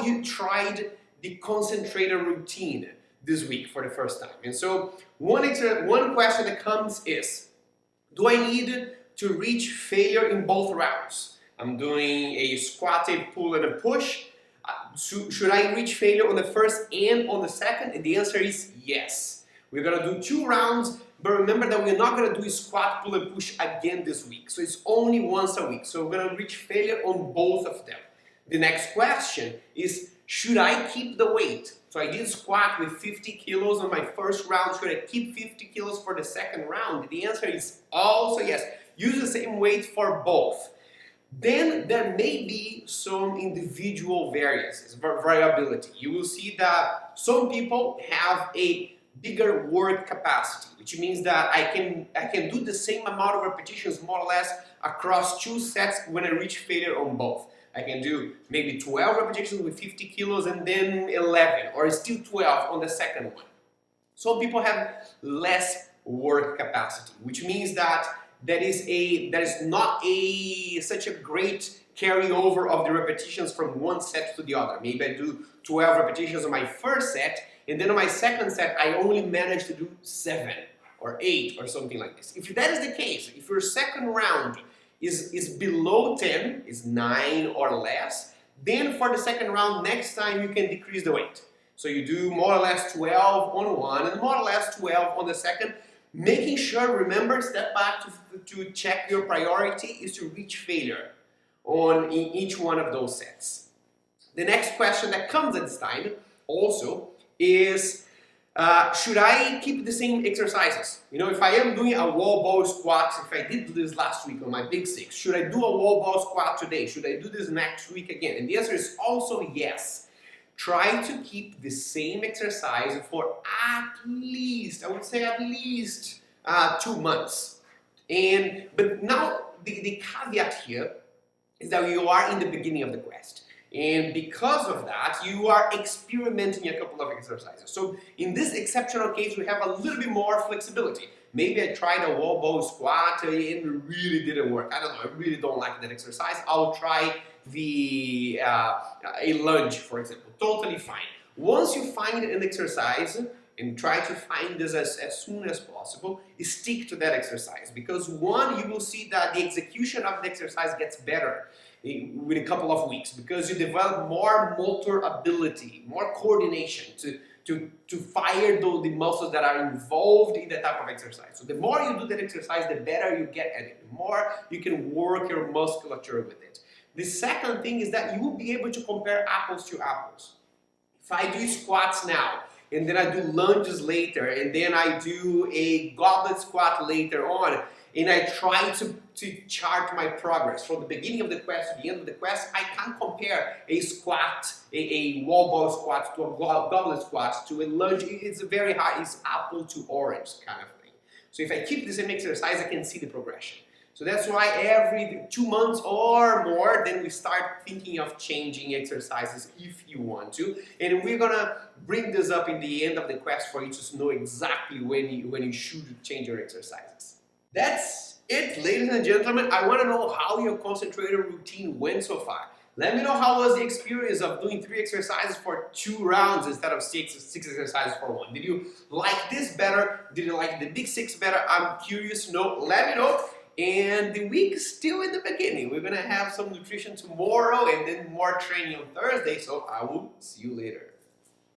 you tried the concentrator routine this week for the first time. And so one question that comes is, do I need to reach failure in both rounds? I'm doing a squat, a pull, and a push. Should I reach failure on the first and on the second? And the answer is yes. We're going to do 2 rounds, but remember that we're not going to do a squat, pull, and push again this week. So it's only once a week. So we're going to reach failure on both of them. The next question is, should I keep the weight? So I did squat with 50 kilos on my first round. Should I keep 50 kilos for the second round? The answer is also yes. Use the same weight for both. Then there may be some individual variances, variability. You will see that some people have a bigger work capacity, which means that I can do the same amount of repetitions more or less across 2 sets when I reach failure on both. I can do maybe 12 repetitions with 50 kilos and then 11, or still 12 on the second one. Some people have less work capacity, which means that that is not such a great carryover of the repetitions from one set to the other. Maybe I do 12 repetitions on my first set, and then on my second set I only manage to do 7 or 8 or something like this. If that is the case, if your second round is below 10, is 9 or less, then for the second round, next time you can decrease the weight. So you do more or less 12 on one and more or less 12 on the second, making sure, remember, step back to check your priority is to reach failure on each one of those sets. The next question that comes at this time also is, should I keep the same exercises? You know, if I am doing a wall ball squat, if I did do this last week on my big 6, should I do a wall ball squat today? Should I do this next week again? And the answer is also yes. Try to keep the same exercise for at least, I would say at least 2 months. But now the caveat here is that you are in the beginning of the quest. And because of that, you are experimenting a couple of exercises. So in this exceptional case, we have a little bit more flexibility. Maybe I tried a wall ball squat and it really didn't work. I don't know, I really don't like that exercise. I'll try a lunge, for example. Totally fine. Once you find an exercise, and try to find this as soon as possible, stick to that exercise. Because one, you will see that the execution of the exercise gets better with a couple of weeks, because you develop more motor ability, more coordination to fire the muscles that are involved in that type of exercise. So the more you do that exercise, the better you get at it. The more you can work your musculature with it. The second thing is that you will be able to compare apples to apples. If I do squats now, and then I do lunges later, and then I do a goblet squat later on, and I try to chart my progress from the beginning of the quest to the end of the quest, I can't compare a squat, a wall ball squat to a goblet squat to a lunge. It's very hard. It's apple to orange kind of thing. So if I keep the same exercise, I can see the progression. So that's why every 2 months or more, then we start thinking of changing exercises if you want to. And we're gonna bring this up in the end of the quest for you to know exactly when you should change your exercises. That's it, ladies and gentlemen. I want to know how your concentrator routine went so far. Let me know how was the experience of doing 3 exercises for 2 rounds instead of 6 exercises for 1. Did you like this better? Did you like the big 6 better? I'm curious to know. Let me know. And the week is still in the beginning. We're going to have some nutrition tomorrow and then more training on Thursday. So I will see you later.